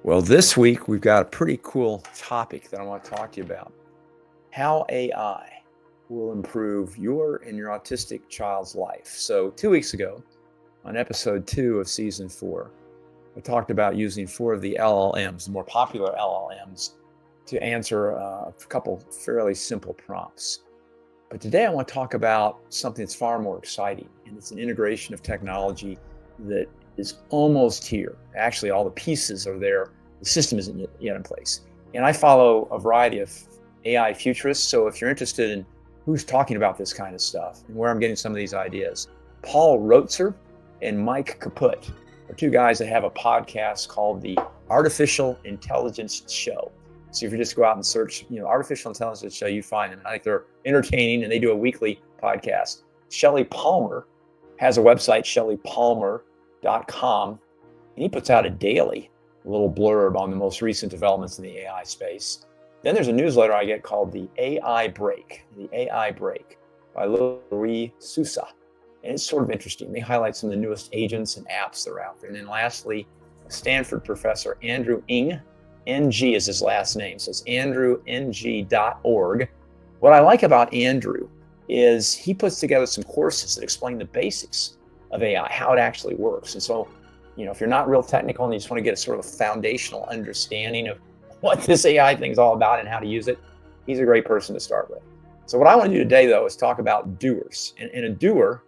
Well, this week we've got a pretty cool topic that I want to talk to you about. How AI will improve your and your autistic child's life. So 2 weeks ago, on episode 2 of season 4, I talked about using 4 of the LLMs, the more popular LLMs, to answer a couple fairly simple prompts. But today I want to talk about something that's far more exciting, and it's an integration of technology that is almost here. Actually, all the pieces are there. The system isn't yet in place. And I follow a variety of AI futurists. So if you're interested in who's talking about this kind of stuff and where I'm getting some of these ideas, Paul Roetzer and Mike Kaput are two guys that have a podcast called the Artificial Intelligence Show. So if you just go out and search, Artificial Intelligence Show, you find them. I think they're entertaining, and they do a weekly podcast. Shelley Palmer has a website, shelleypalmer.com, and he puts out a daily little blurb on the most recent developments in the AI space. Then there's a newsletter I get called the AI Break by Louis Sousa. And it's sort of interesting. They highlight some of the newest agents and apps that are out there. And then lastly, Stanford professor Andrew Ng, NG is his last name, so it's andrewng.org. What I like about Andrew is he puts together some courses that explain the basics of AI, how it actually works. And so, if you're not real technical and you just want to get a sort of foundational understanding of what this AI thing is all about and how to use it, he's a great person to start with. So what I want to do today, though, is talk about doers. And a doer,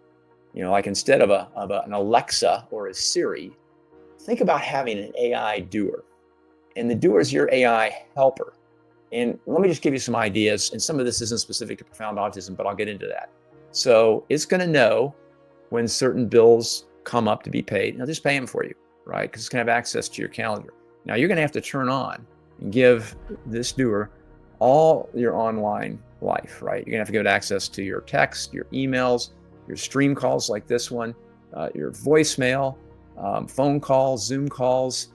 like instead of an Alexa or a Siri, think about having an AI doer. And the doer is your AI helper. And let me just give you some ideas. And some of this isn't specific to profound autism, but I'll get into that. So it's going to know when certain bills come up to be paid. Now just pay them for you, right? Because it's going to have access to your calendar. Now you're going to have to turn on and give this doer all your online life, right? You're going to have to give it access to your text, your emails, your stream calls like this one, your voicemail, phone calls, Zoom calls,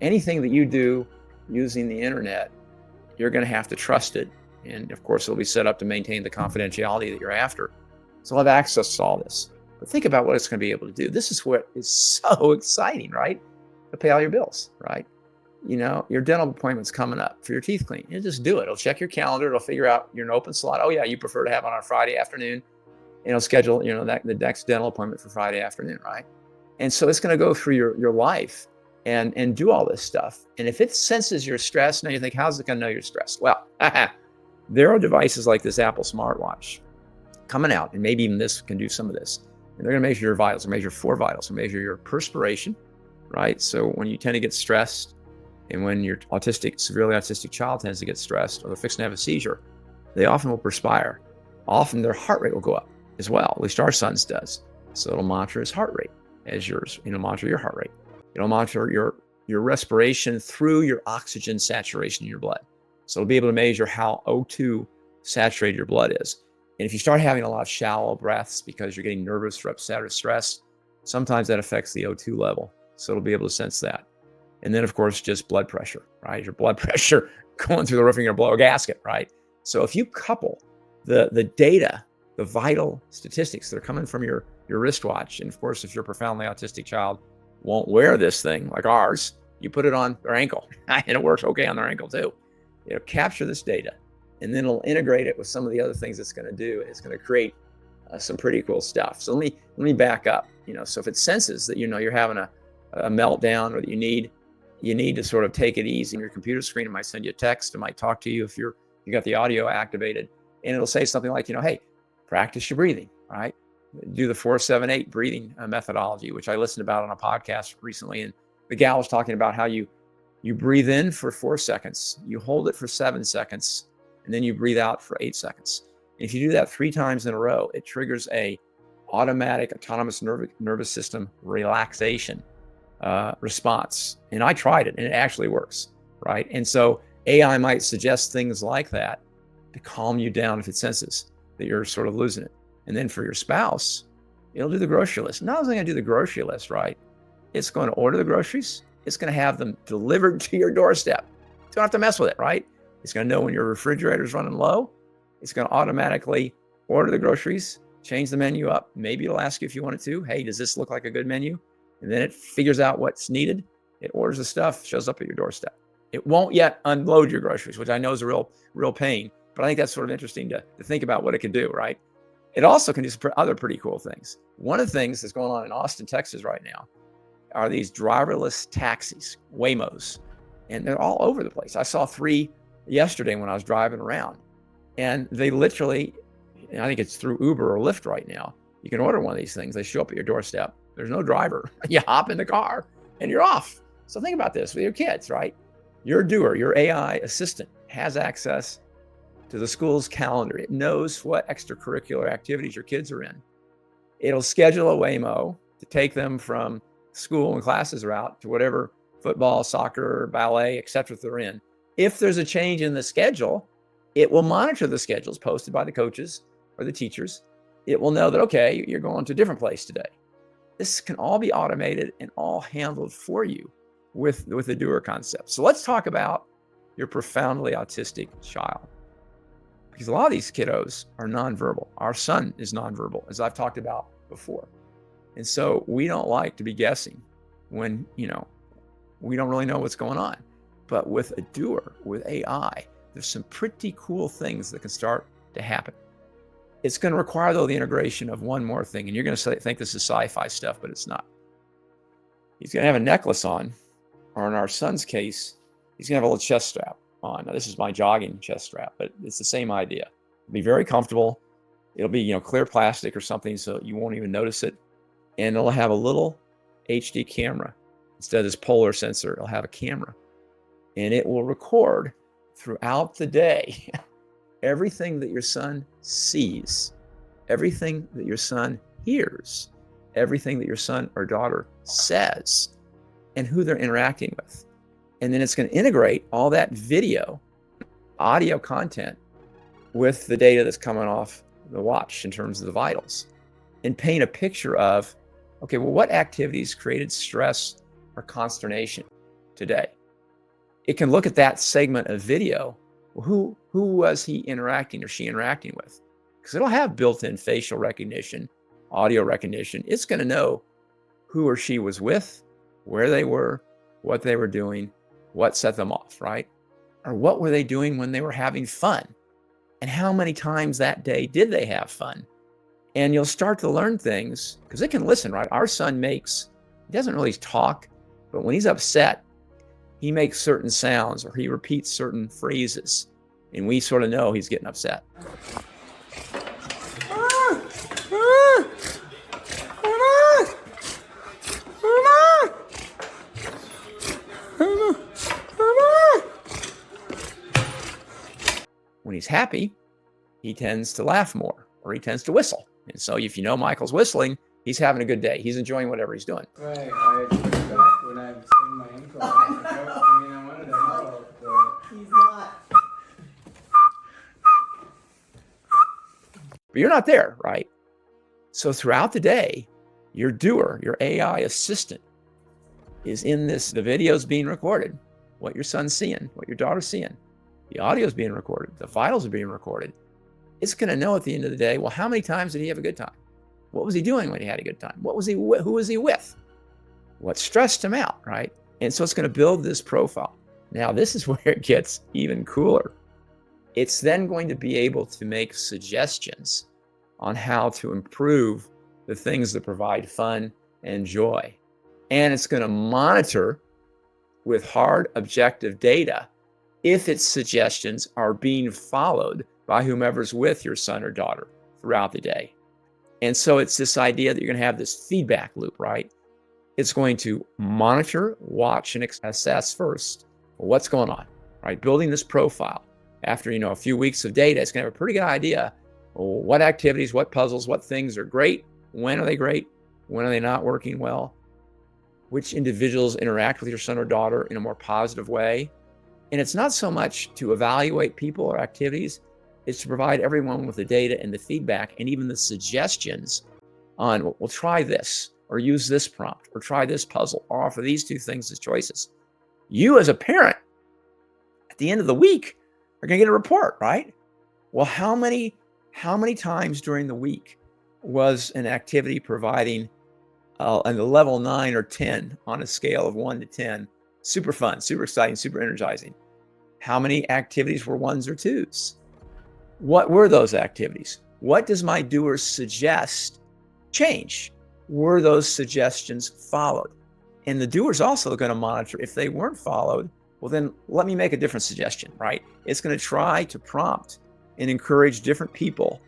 anything that you do using the internet, you're going to have to trust it. And of course, it'll be set up to maintain the confidentiality that you're after. So I'll have access to all this. But think about what it's going to be able to do. This is what is so exciting, right? To pay all your bills, right? Your dental appointment's coming up for your teeth clean. You just do it. It'll check your calendar. It'll figure out you're an open slot. Oh yeah, you prefer to have it on a Friday afternoon. And it'll schedule, the next dental appointment for Friday afternoon, right? And so it's going to go through your life and do all this stuff. And if it senses you're stressed, now you think, how's it going to know you're stressed? Well, there are devices like this Apple smartwatch coming out, and maybe even this can do some of this. And they're going to measure your vitals, or measure 4 vitals, or measure your perspiration, right? So when you tend to get stressed, and when your severely autistic child tends to get stressed, or they're fixing to have a seizure, they often will perspire. Often their heart rate will go up as well. At least our son's does. So it'll monitor his heart rate as yours. Monitor your heart rate. It'll monitor your respiration through your oxygen saturation in your blood. So it'll be able to measure how O2 saturated your blood is. And if you start having a lot of shallow breaths because you're getting nervous or upset or stressed, sometimes that affects the O2 level. So it'll be able to sense that. And then, of course, just blood pressure, right? Your blood pressure going through the roof, you're going to blow a gasket, right? So if you couple the data, the vital statistics that are coming from your wristwatch, and of course, if your profoundly autistic child won't wear this thing like ours, you put it on their ankle, and it works okay on their ankle too. Capture this data, and then it'll integrate it with some of the other things it's going to do. It's going to create some pretty cool stuff. So let me back up. So if it senses that you're having a meltdown, or that you need to sort of take it easy on your computer screen, it might send you a text. It might talk to you if you got the audio activated, and it'll say something like, hey, practice your breathing, right? Do the 4-7-8 breathing methodology, which I listened about on a podcast recently. And the gal was talking about how you breathe in for 4 seconds, you hold it for 7 seconds, and then you breathe out for 8 seconds. And if you do that 3 times in a row, it triggers a automatic autonomous nervous system relaxation response. And I tried it, and it actually works, right? And so AI might suggest things like that to calm you down if it senses that you're sort of losing it. And then for your spouse, it'll do the grocery list. Not only going to do the grocery list, right? It's going to order the groceries. It's going to have them delivered to your doorstep. You don't have to mess with it, right? It's going to know when your refrigerator's running low. It's going to automatically order the groceries, change the menu up. Maybe it'll ask you if you want it to. Hey, does this look like a good menu? And then it figures out what's needed. It orders the stuff, shows up at your doorstep. It won't yet unload your groceries, which I know is a real pain, but I think that's sort of interesting to think about what it can do, right? It also can do some other pretty cool things. One of the things that's going on in Austin, Texas right now are these driverless taxis, Waymos, and they're all over the place. I saw 3 yesterday when I was driving around, and they literally, and I think it's through Uber or Lyft right now, you can order one of these things. They show up at your doorstep. There's no driver. You hop in the car and you're off. So think about this with your kids, right? Your Doer, your AI assistant, has access to the school's calendar. It knows what extracurricular activities your kids are in. It'll schedule a Waymo to take them from school and classes route to whatever football, soccer, ballet, etc. they're in. If there's a change in the schedule, it will monitor the schedules posted by the coaches or the teachers. It will know that, okay, you're going to a different place today. This can all be automated and all handled for you with the Doer concept. So let's talk about your profoundly autistic child. Because a lot of these kiddos are nonverbal. Our son is nonverbal, as I've talked about before. And so we don't like to be guessing when, we don't really know what's going on. But with a Doer, with AI, there's some pretty cool things that can start to happen. It's going to require, though, the integration of one more thing. And you're going to think this is sci-fi stuff, but it's not. He's going to have a necklace on, or in our son's case, he's going to have a little chest strap on. Now, this is my jogging chest strap, but it's the same idea. It'll be very comfortable. It'll be, clear plastic or something, so you won't even notice it. And it'll have a little HD camera. Instead of this polar sensor, it'll have a camera. And it will record throughout the day everything that your son sees, everything that your son hears, everything that your son or daughter says, and who they're interacting with. And then it's going to integrate all that video, audio content with the data that's coming off the watch in terms of the vitals, and paint a picture of, okay, well, what activities created stress or consternation today? It can look at that segment of video. Well, who was he interacting or she interacting with? Because it'll have built-in facial recognition, audio recognition. It's going to know who or she was with, where they were, what they were doing, what set them off, right? Or what were they doing when they were having fun? And how many times that day did they have fun? And you'll start to learn things because it can listen, right? Our son he doesn't really talk, but when he's upset, he makes certain sounds or he repeats certain phrases, and we sort of know he's getting upset. When he's happy, he tends to laugh more or he tends to whistle. And so if you know Michael's whistling, he's having a good day. He's enjoying whatever he's doing. Right, I took it back when I've seen my ankle. I wanted to help, but he's not. But you're not there, right? So throughout the day, your Doer, your AI assistant, is in this. The video's being recorded, what your son's seeing, what your daughter's seeing. The audio's being recorded. The vitals are being recorded. It's going to know at the end of the day, well, how many times did he have a good time? What was he doing when he had a good time? Who was he with? What stressed him out, right? And so it's going to build this profile. Now, this is where it gets even cooler. It's then going to be able to make suggestions on how to improve the things that provide fun and joy. And it's going to monitor with hard objective data if its suggestions are being followed by whomever's with your son or daughter throughout the day. And so it's this idea that you're going to have this feedback loop, right? It's going to monitor, watch, and assess first what's going on, right? Building this profile. After, a few weeks of data, it's going to have a pretty good idea what activities, what puzzles, what things are great, when are they great, when are they not working well, which individuals interact with your son or daughter in a more positive way. And it's not so much to evaluate people or activities, it's to provide everyone with the data and the feedback and even the suggestions on, well, try this, or use this prompt, or try this puzzle, or offer these 2 things as choices. You as a parent, at the end of the week, are going to get a report, right? Well, how many times during the week was an activity providing and a level 9 or 10 on a scale of 1 to 10. Super fun, super exciting, super energizing. How many activities were 1s or 2s? What were those activities? What does my doer suggest change? Were those suggestions followed? And the doer's also going to monitor if they weren't followed. Well, then let me make a different suggestion, right? It's going to try to prompt and encourage different people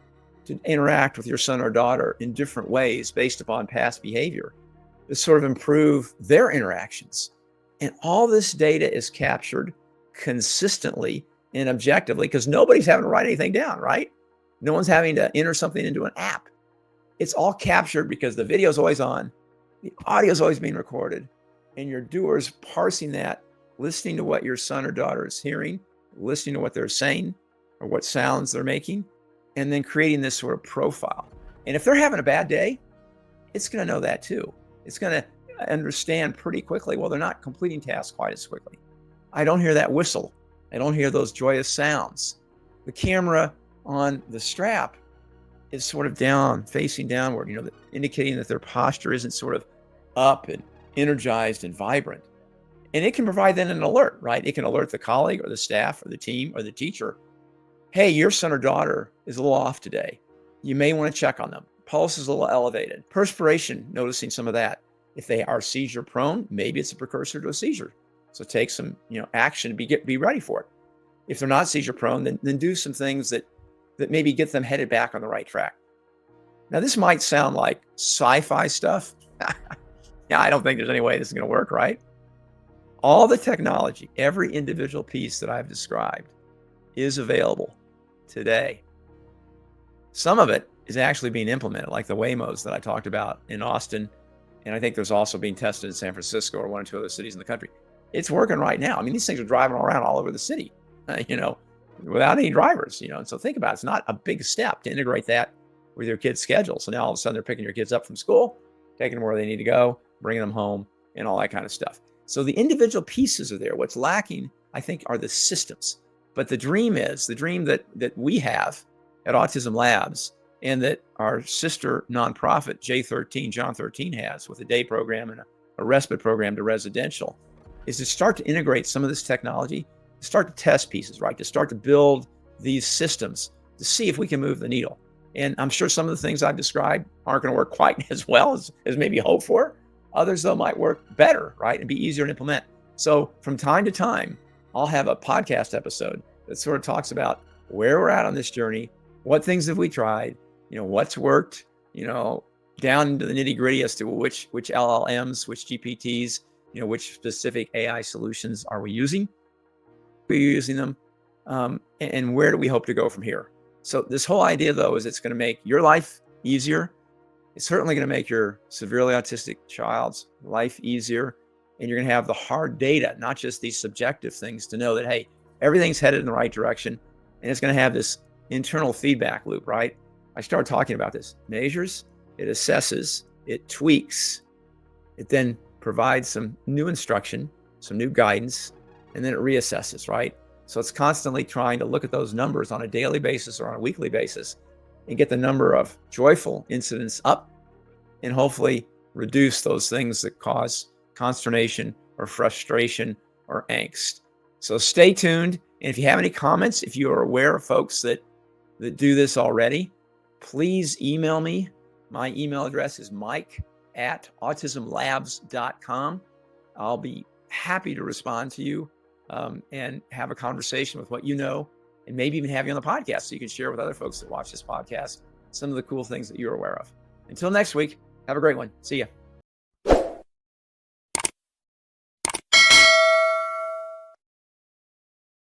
to interact with your son or daughter in different ways based upon past behavior to sort of improve their interactions. And all this data is captured consistently and objectively because nobody's having to write anything down, right? No one's having to enter something into an app. It's all captured because the video's always on, the audio's always being recorded, and your doer's parsing that, listening to what your son or daughter is hearing, listening to what they're saying or what sounds they're making, and then creating this sort of profile. And if they're having a bad day, it's going to know that too. It's going to understand pretty quickly, well, they're not completing tasks quite as quickly. I don't hear that whistle. I don't hear those joyous sounds. The camera on the strap is sort of down, facing downward, indicating that their posture isn't sort of up and energized and vibrant. And it can provide then an alert, right? It can alert the colleague or the staff or the team or the teacher. Hey, your son or daughter is a little off today. You may want to check on them. Pulse is a little elevated. Perspiration, noticing some of that. If they are seizure prone, maybe it's a precursor to a seizure. So take some, action to be ready for it. If they're not seizure prone, then do some things that maybe get them headed back on the right track. Now, this might sound like sci-fi stuff. Yeah, I don't think there's any way this is going to work, right? All the technology, every individual piece that I've described is available today. Some of it is actually being implemented, like the Waymos that I talked about in Austin. And I think there's also being tested in San Francisco or 1 or 2 other cities in the country. It's working right now. I mean, these things are driving around all over the city, without any drivers, And so think about it. It's not a big step to integrate that with your kids' schedule. So now all of a sudden they're picking your kids up from school, taking them where they need to go, bringing them home, and all that kind of stuff. So the individual pieces are there. What's lacking, I think, are the systems. But the dream that we have at Autism Labs and that our sister nonprofit, John 13 has with a day program and a respite program to residential, is to start to integrate some of this technology, to start to test pieces, right? To start to build these systems to see if we can move the needle. And I'm sure some of the things I've described aren't going to work quite as well as maybe hoped for. Others, though, might work better, right? And be easier to implement. So from time to time, I'll have a podcast episode that sort of talks about where we're at on this journey, what things have we tried, what's worked, down into the nitty gritty as to which LLMs, which GPTs, which specific AI solutions are we using? Are you using them? And where do we hope to go from here? So this whole idea, though, is it's going to make your life easier. It's certainly going to make your severely autistic child's life easier. And you're going to have the hard data, not just these subjective things, to know that, hey, everything's headed in the right direction. And it's going to have this internal feedback loop, right? I started talking about this. Measures, it assesses, it tweaks, it then provides some new instruction, some new guidance, and then it reassesses, right? So it's constantly trying to look at those numbers on a daily basis or on a weekly basis and get the number of joyful incidents up and hopefully reduce those things that cause consternation or frustration or angst. So stay tuned. And if you have any comments, if you are aware of folks that do this already, please email me. My email address is mike@autismlabs.com. I'll be happy to respond to you and have a conversation with what you know, and maybe even have you on the podcast so you can share with other folks that watch this podcast some of the cool things that you're aware of. Until next week, have a great one. See ya.